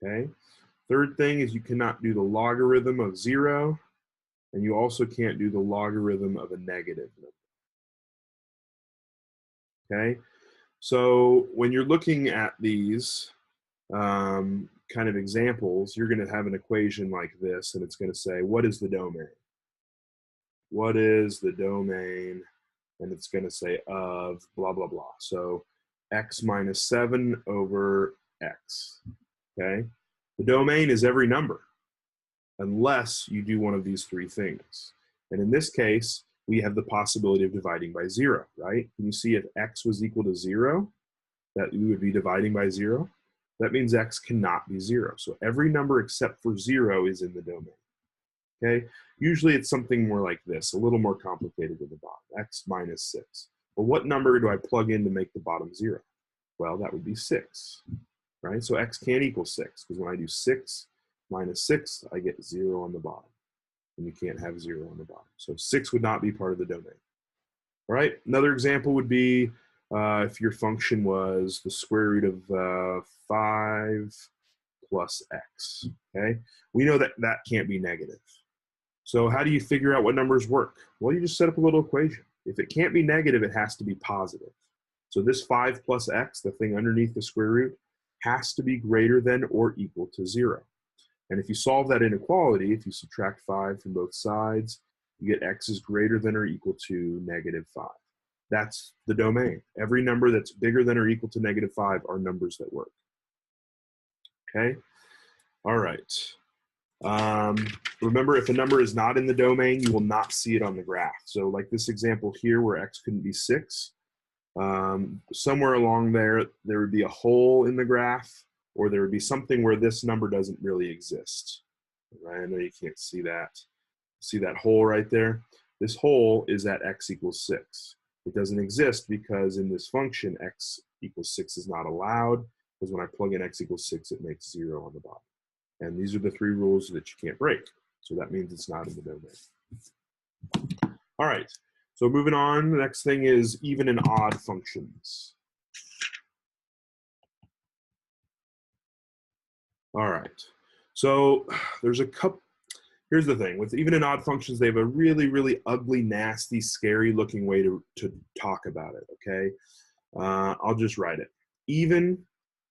Okay. Third thing is you cannot do the logarithm of 0, and you also can't do the logarithm of a negative number. Okay, so when you're looking at these kind of examples, you're going to have an equation like this, and it's going to say, what is the domain? What is the domain? And it's going to say of blah, blah, blah. So x minus 7 over x. Okay, the domain is every number, unless you do one of these 3 things. And in this case, we have the possibility of dividing by 0, right? Can you see if x was equal to 0, that we would be dividing by 0? That means x cannot be 0. So every number except for 0 is in the domain. Okay? Usually it's something more like this, a little more complicated at the bottom, x minus 6. Well, what number do I plug in to make the bottom 0? Well, that would be 6, right? So x can't equal 6, because when I do 6 minus 6, I get 0 on the bottom. And you can't have 0 on the bottom. So 6 would not be part of the domain. All right, another example would be if your function was the square root of 5 plus x, okay? We know that that can't be negative. So how do you figure out what numbers work? Well, you just set up a little equation. If it can't be negative, it has to be positive. So this 5 plus x, the thing underneath the square root, has to be greater than or equal to 0. And if you solve that inequality, if you subtract 5 from both sides, you get x is greater than or equal to negative 5. That's the domain. Every number that's bigger than or equal to negative 5 are numbers that work. Okay? All right. Remember, if a number is not in the domain, you will not see it on the graph. So like this example here where x couldn't be 6, somewhere along there would be a hole in the graph, or there would be something where this number doesn't really exist. Right? I know you can't see that. See that hole right there? This hole is at x equals 6. It doesn't exist because in this function, x equals 6 is not allowed, because when I plug in x equals 6, it makes 0 on the bottom. And these are the 3 rules that you can't break. So that means it's not in the domain. All right, so moving on, the next thing is even and odd functions. All right, so there's a couple. Here's the thing, with even and odd functions, they have a really, really ugly, nasty, scary looking way to talk about it, okay? I'll just write it. Even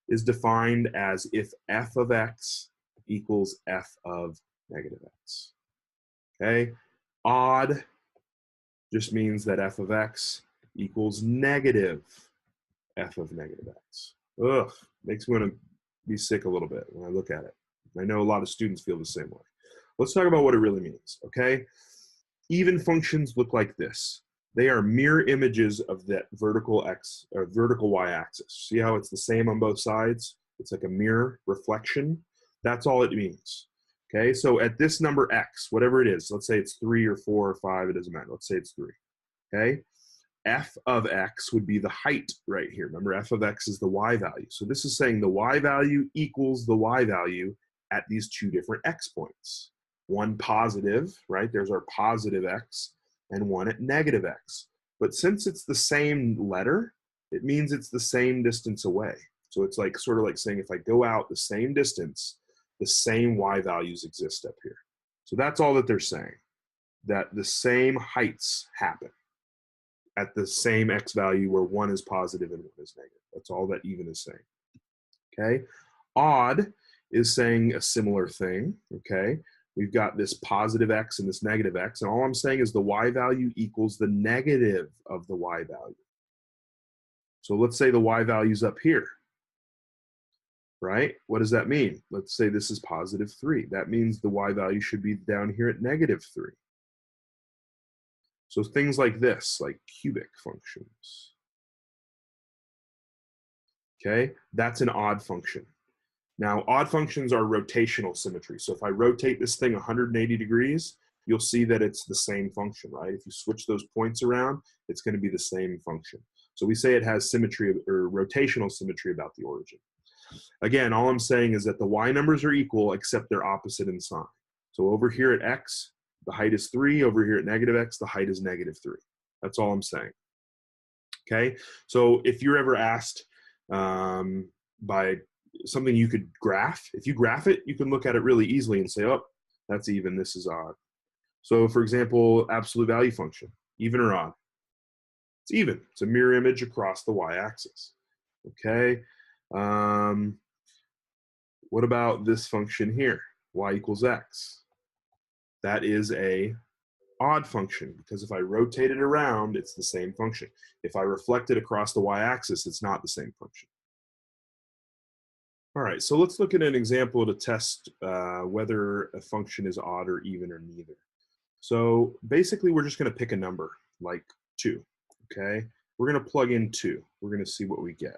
is defined as if f of x equals f of negative x, okay? Odd just means that f of x equals negative f of negative x. Ugh, makes me want to be sick a little bit when I look at it. I know a lot of students feel the same way. Let's talk about what it really means, okay? Even functions look like this. They are mirror images of that vertical x or vertical y-axis. See how it's the same on both sides? It's like a mirror reflection. That's all it means, okay? So at this number x, whatever it is, let's say it's 3 or 4 or 5, it doesn't matter. Let's say it's 3, okay? F of x would be the height right here. Remember, f of x is the y value. So this is saying the y value equals the y value at these 2 different x points. One positive, right? There's our positive x, and one at negative x. But since it's the same letter, it means it's the same distance away. So it's like sort of like saying if I go out the same distance, the same y values exist up here. So that's all that they're saying, that the same heights happen at the same x value where one is positive and one is negative. That's all that even is saying. Okay? Odd is saying a similar thing, okay? We've got this positive x and this negative x, and all I'm saying is the y value equals the negative of the y value. So let's say the y value's up here, right? What does that mean? Let's say this is positive 3. That means the y value should be down here at negative 3. So things like this, like cubic functions. Okay, that's an odd function. Now, odd functions are rotational symmetry. So if I rotate this thing 180 degrees, you'll see that it's the same function, right? If you switch those points around, it's going to be the same function. So we say it has symmetry or rotational symmetry about the origin. Again, all I'm saying is that the y numbers are equal except they're opposite in sign. So over here at x, the height is 3. Over here at negative x, the height is negative 3. That's all I'm saying. Okay, so if you're ever asked by something you could graph, if you graph it, you can look at it really easily and say, oh, that's even, this is odd. So for example, absolute value function, even or odd? It's even. It's a mirror image across the y-axis. Okay. What about this function here? Y equals x. That is a odd function because if I rotate it around, it's the same function. If I reflect it across the y-axis, it's not the same function. All right, so let's look at an example to test whether a function is odd or even or neither. So basically, we're just going to pick a number, like 2, okay? We're going to plug in 2. We're going to see what we get.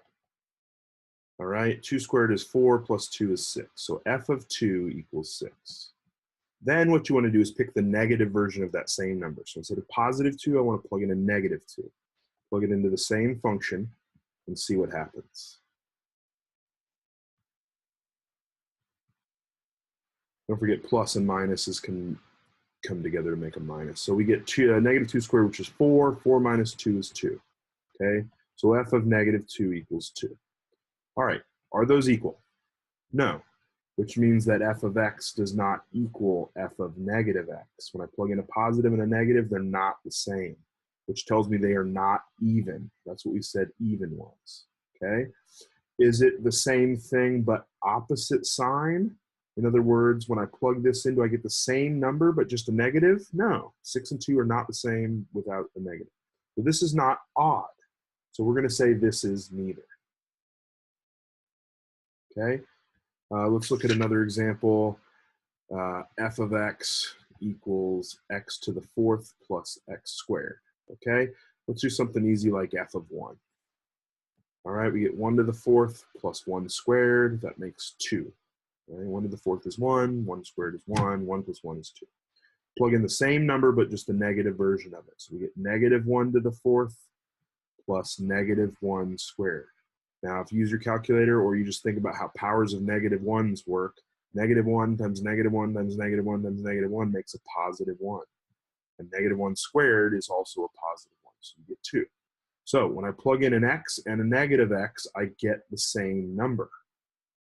All right, 2 squared is 4 plus 2 is 6. So f of 2 equals 6. Then what you want to do is pick the negative version of that same number. So instead of positive 2, I want to plug in a negative 2. Plug it into the same function and see what happens. Don't forget plus and minuses can come together to make a minus. So we get negative 2 squared, which is 4. 4 minus 2 is 2. Okay, so f of negative 2 equals 2. All right, are those equal? No, which means that f of x does not equal f of negative x. When I plug in a positive and a negative, they're not the same, which tells me they are not even. That's what we said even was, okay? Is it the same thing but opposite sign? In other words, when I plug this in, do I get the same number but just a negative? No, 6 and 2 are not the same without a negative. So this is not odd. So we're going to say this is neither. Okay, let's look at another example. F of x equals x to the 4th plus x squared. Okay, let's do something easy like f of 1. All right, we get 1 to the 4th plus 1 squared. That makes 2. Right? 1 to the 4th is 1. 1 squared is 1. 1 plus 1 is 2. Plug in the same number, but just the negative version of it. So we get negative 1 to the 4th plus negative 1 squared. Now, if you use your calculator or you just think about how powers of negative 1s work, negative 1 times negative 1 times negative 1 times negative 1 makes a positive 1. And negative 1 squared is also a positive 1, so you get 2. So when I plug in an x and a negative x, I get the same number.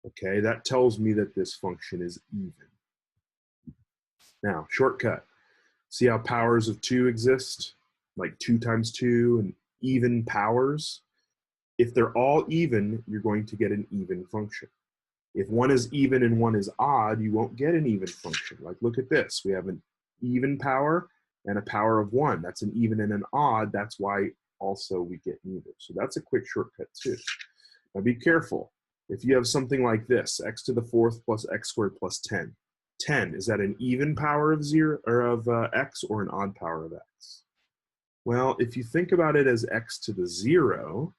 Okay, that tells me that this function is even. Now, shortcut. See how powers of 2 exist? Like 2 times 2 and even powers? If they're all even, you're going to get an even function. If one is even and one is odd, you won't get an even function. Like, look at this. We have an even power and a power of 1. That's an even and an odd. That's why also we get neither. So that's a quick shortcut too. Now be careful. If you have something like this, x to the 4th plus x squared plus 10. 10, is that an even power of 0 or of x or an odd power of x? Well, if you think about it as x to the 0,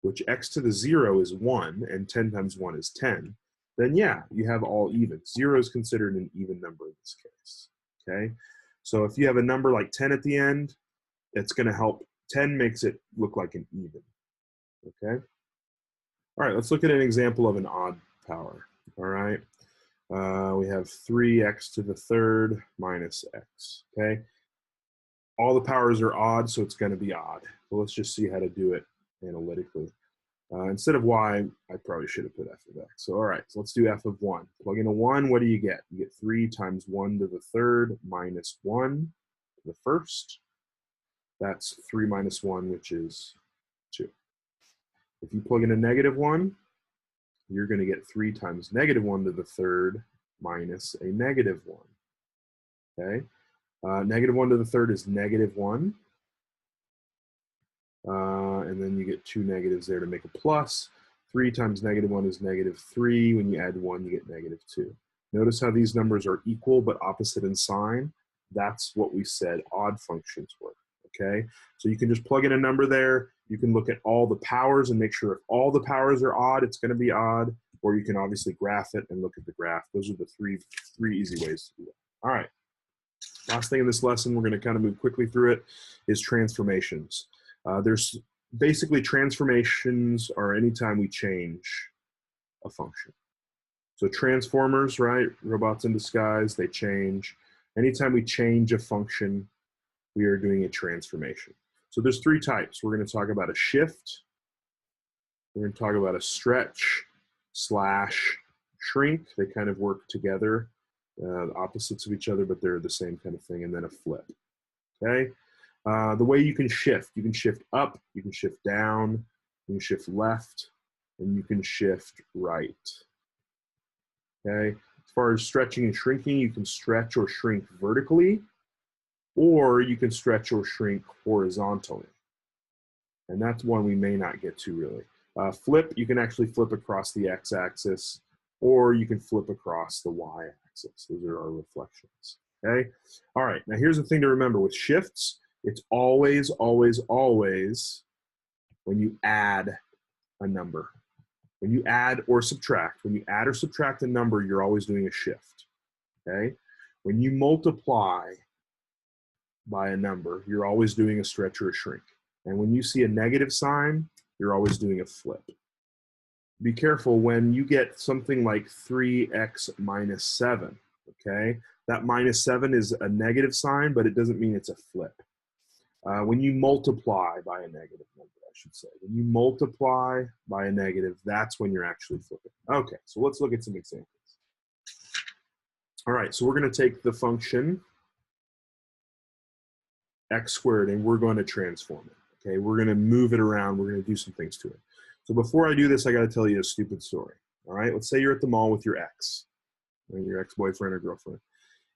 which x to the 0 is 1, and 10 times 1 is 10, then yeah, you have all even. 0 is considered an even number in this case, okay? So if you have a number like 10 at the end, it's going to help. 10 makes it look like an even, okay? All right, let's look at an example of an odd power, all right? We have 3x to the 3rd minus x, okay? All the powers are odd, so it's going to be odd. So let's just see how to do it analytically. Instead of y, I probably should have put f of x. So all right, so let's do f of 1. Plug in a 1, what do you get? You get 3 times 1 to the 3rd minus 1 to the 1st. That's 3 minus 1, which is 2. If you plug in a negative 1, you're going to get 3 times negative 1 to the 3rd minus a negative 1. Okay? Negative 1 to the 3rd is negative 1. And then you get 2 negatives there to make a plus. 3 times negative 1 is negative 3. When you add 1, you get negative 2. Notice how these numbers are equal but opposite in sign? That's what we said odd functions were. Okay? So you can just plug in a number there. You can look at all the powers and make sure if all the powers are odd, it's going to be odd. Or you can obviously graph it and look at the graph. Those are the three easy ways to do it. All right. Last thing in this lesson, we're going to kind of move quickly through it, is transformations. There's basically transformations are anytime we change a function. So transformers, right? Robots in disguise, they change. Anytime we change a function, we are doing a transformation. So there's 3 types. We're going to talk about a shift. We're going to talk about a stretch / shrink. They kind of work together, opposites of each other, but they're the same kind of thing. And then a flip. Okay. The way you can shift up, you can shift down, you can shift left, and you can shift right. Okay. As far as stretching and shrinking, you can stretch or shrink vertically, or you can stretch or shrink horizontally. And that's one we may not get to really. Flip, you can actually flip across the x-axis, or you can flip across the y-axis. Those are our reflections. okay? All right, now here's the thing to remember with shifts, it's always, always, always when you add a number. When you add or subtract, a number, you're always doing a shift, okay? When you multiply by a number, you're always doing a stretch or a shrink. And when you see a negative sign, you're always doing a flip. Be careful when you get something like 3x minus 7, okay? That minus 7 is a negative sign, but it doesn't mean it's a flip. When you multiply by a negative number, I should say. When you multiply by a negative, that's when you're actually flipping. Okay, so let's look at some examples. All right, so we're going to take the function x squared and we're going to transform it. Okay, we're going to move it around. We're going to do some things to it. So before I do this, I got to tell you a stupid story. All right, let's say you're at the mall with your ex, your ex-boyfriend or girlfriend,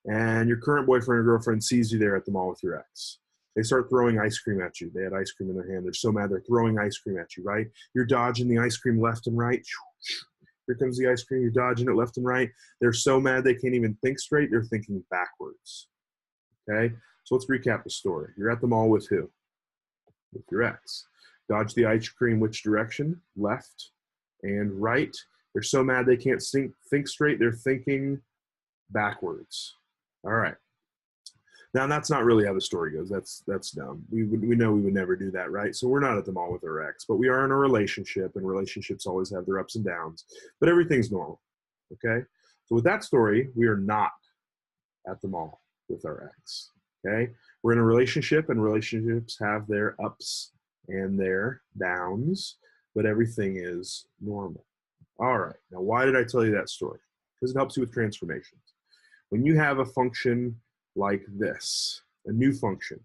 and your current boyfriend or girlfriend sees you there at the mall with your ex. They start throwing ice cream at you. They had ice cream in their hand. They're so mad they're throwing ice cream at you, right? You're dodging the ice cream left and right. Here comes the ice cream. You're dodging it left and right. They're so mad they can't even think straight. They're thinking backwards. Okay? So let's recap the story. You're at the mall with who? With your ex. Dodge the ice cream which direction? Left and right. They're so mad they can't think straight. They're thinking backwards. All right. Now, that's not really how the story goes. That's dumb. We know we would never do that, right? So we're not at the mall with our ex, but we are in a relationship, and relationships always have their ups and downs, but everything's normal, okay? So with that story, we are not at the mall with our ex, okay? We're in a relationship, and relationships have their ups and their downs, but everything is normal. All right, now why did I tell you that story? Because it helps you with transformations. When you have a function like this, a new function,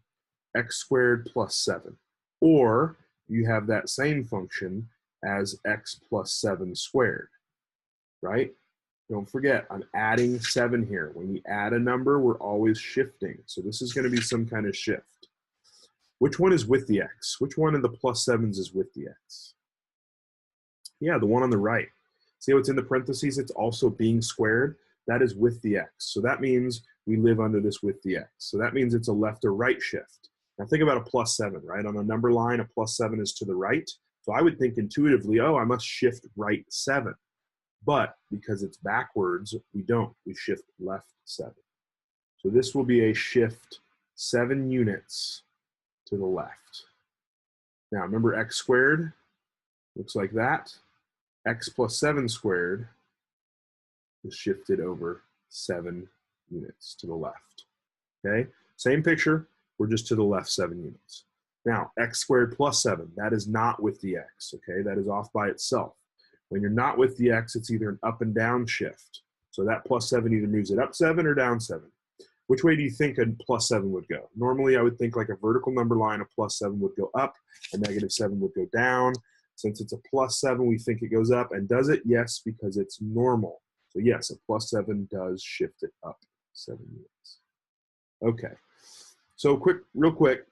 x squared plus 7, or you have that same function as x plus 7 squared, right? Don't forget, I'm adding 7 here. When we add a number, we're always shifting. So this is going to be some kind of shift. Which one is with the x? Which one of the plus 7s is with the x? Yeah, the one on the right. See what's in the parentheses? It's also being squared. That is with the x. So that means we live under this with the x. So that means it's a left or right shift. Now think about a plus 7, right? On a number line, a plus 7 is to the right. So I would think intuitively, oh, I must shift right 7. But because it's backwards, we don't. We shift left 7. So this will be a shift 7 units to the left. Now remember x squared looks like that. X plus 7 squared is shifted over 7 units to the left. Okay, same picture, we're just to the left 7 units. Now, x squared plus 7, that is not with the x, okay? That is off by itself. When you're not with the x, it's either an up and down shift. So that plus 7 either moves it up 7 or down 7. Which way do you think a plus 7 would go? Normally, I would think like a vertical number line, a plus 7 would go up, a negative 7 would go down. Since it's a plus 7, we think it goes up. And does it? Yes, because it's normal. So yes, a plus 7 does shift it up 7 units. Okay, so real quick,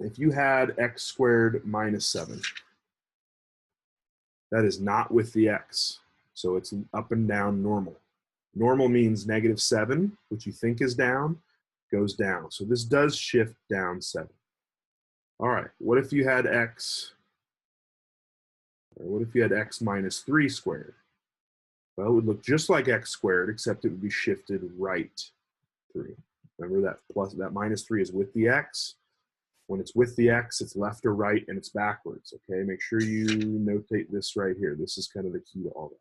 if you had x squared minus 7, that is not with the x. So it's up and down normal. Normal means negative 7, which you think is down, goes down. So this does shift down 7. All right, what if you had x minus 3 squared? Well, it would look just like x squared, except it would be shifted right 3. Remember that minus 3 is with the x. When it's with the x, it's left or right, and it's backwards, okay? Make sure you notate this right here. This is kind of the key to all that.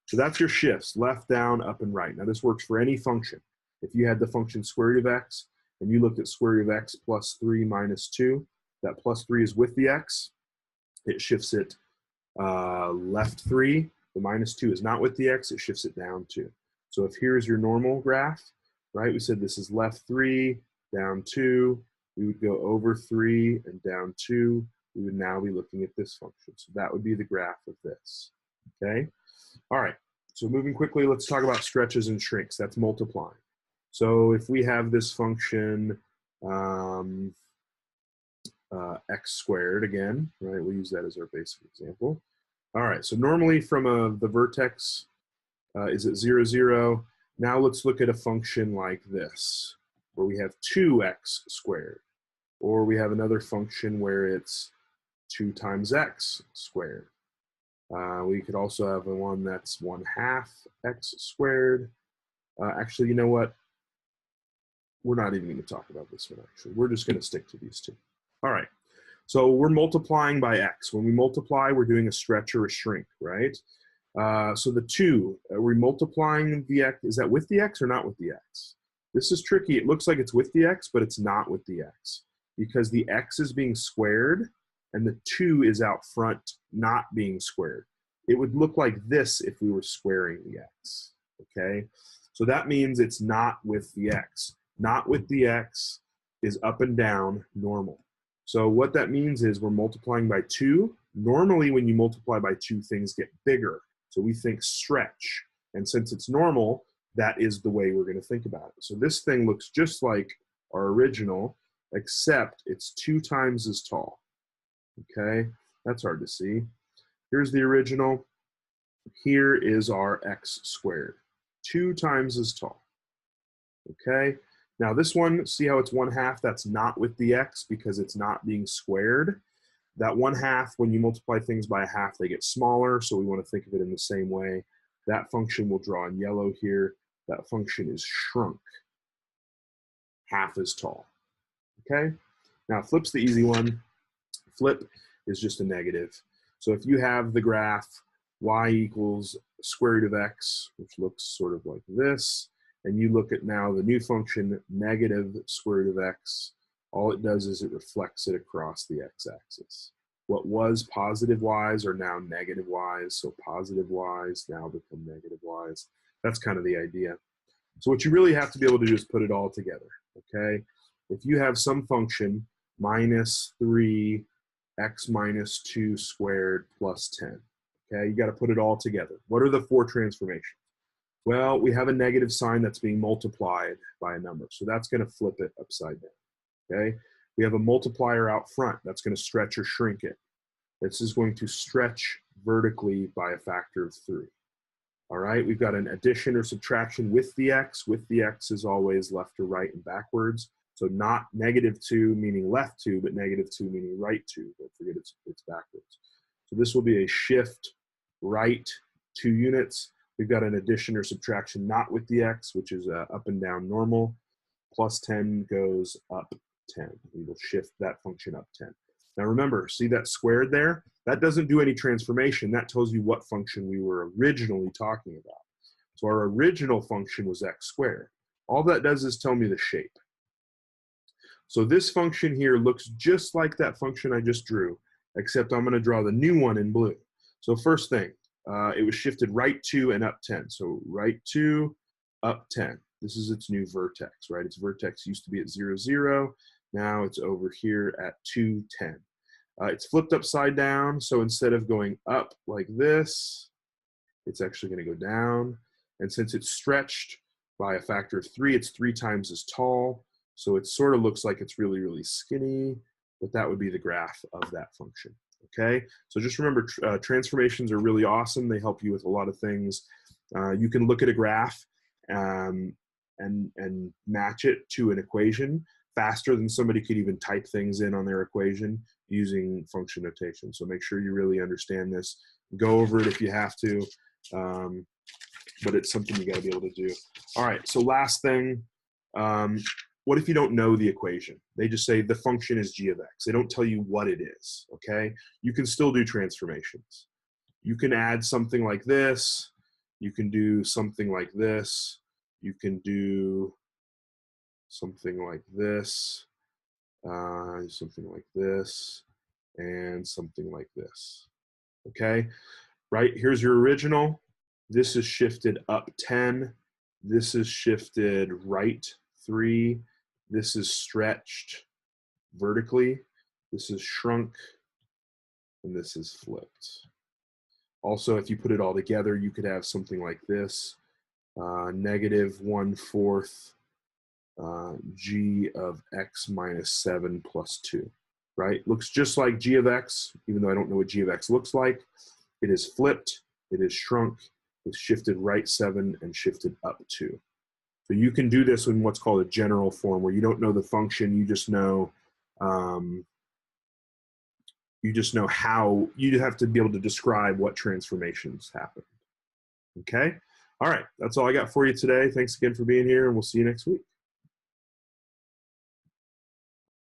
So that's your shifts, left, down, up, and right. Now this works for any function. If you had the function square root of x, and you looked at square root of x plus 3 minus 2, that plus 3 is with the x. It shifts it left 3. The minus 2 is not with the x. It shifts it down 2. So if here's your normal graph, right, we said this is left 3, down 2. We would go over 3 and down 2. We would now be looking at this function. So that would be the graph of this, okay? All right, so moving quickly, let's talk about stretches and shrinks. That's multiplying. So if we have this function x squared again, right? We'll use that as our basic example. All right, so normally from the vertex is at 0, 0. Now let's look at a function like this, where we have 2x squared. Or we have another function where it's 2 times x squared. We could also have one that's 1/2 x squared. Actually, you know what? We're not even going to talk about this one, actually. We're just going to stick to these two. All right. So we're multiplying by x. When we multiply, we're doing a stretch or a shrink, right? So the 2, are we multiplying the x? Is that with the x or not with the x? This is tricky. It looks like it's with the x, but it's not with the x, because the x is being squared and the 2 is out front not being squared. It would look like this if we were squaring the x, okay? So that means it's not with the x. Not with the x is up and down normal. So what that means is we're multiplying by 2. Normally when you multiply by 2, things get bigger. So we think stretch. And since it's normal, that is the way we're going to think about it. So this thing looks just like our original, except it's 2 times as tall. Okay, that's hard to see. Here's the original. Here is our x squared. 2 times as tall. Okay, now this one, see how it's 1/2? That's not with the x because it's not being squared. That 1/2, when you multiply things by a half, they get smaller, so we want to think of it in the same way. That function we'll draw in yellow here. That function is shrunk, 1/2 as tall. Okay, now flip's the easy one. Flip is just a negative. So if you have the graph y equals square root of x, which looks sort of like this, and you look at now the new function negative square root of x, all it does is it reflects it across the x-axis. What was positive y's are now negative y's, so positive y's now become negative y's. That's kind of the idea. So what you really have to be able to do is put it all together, okay? If you have some function minus 3 x minus 2 squared plus 10, okay? You got to put it all together. What are the 4 transformations? Well, we have a negative sign that's being multiplied by a number, so that's going to flip it upside down, okay? We have a multiplier out front that's going to stretch or shrink it. This is going to stretch vertically by a factor of 3. All right, we've got an addition or subtraction with the x. With the x is always left to right and backwards. So not -2 meaning left 2, but -2 meaning right 2. Don't forget it's backwards. So this will be a shift right 2 units. We've got an addition or subtraction not with the x, which is up and down normal. Plus 10 goes up 10. We will shift that function up 10. Now remember, see that squared there? That doesn't do any transformation. That tells you what function we were originally talking about. So our original function was x squared. All that does is tell me the shape. So this function here looks just like that function I just drew, except I'm going to draw the new one in blue. So first thing, it was shifted right 2 and up 10. So right 2, up 10. This is its new vertex, right? Its vertex used to be at 0, 0. Now it's over here at 2, 10. It's flipped upside down, so instead of going up like this, it's actually going to go down. And since it's stretched by a factor of 3, it's 3 times as tall. So it sort of looks like it's really, really skinny, but that would be the graph of that function. Okay, so just remember, transformations are really awesome. They help you with a lot of things. You can look at a graph and match it to an equation faster than somebody could even type things in on their equation using function notation. So make sure you really understand this. Go over it if you have to, but it's something you got to be able to do. All right, so last thing, what if you don't know the equation? They just say the function is g of x. They don't tell you what it is, okay? You can still do transformations. You can add something like this. You can do something like this. You can do something like this, something like this, and something like this, okay? Right, here's your original. This is shifted up 10. This is shifted right 3. This is stretched vertically. This is shrunk, and this is flipped. Also, if you put it all together, you could have something like this, -1/4 g of x minus 7 plus 2, right? Looks just like g of x, even though I don't know what g of x looks like. It is flipped, it is shrunk, it's shifted right 7 and shifted up 2. So you can do this in what's called a general form, where you don't know the function, you just know how. You have to be able to describe what transformations happen. Okay? All right, that's all I got for you today. Thanks again for being here, and we'll see you next week.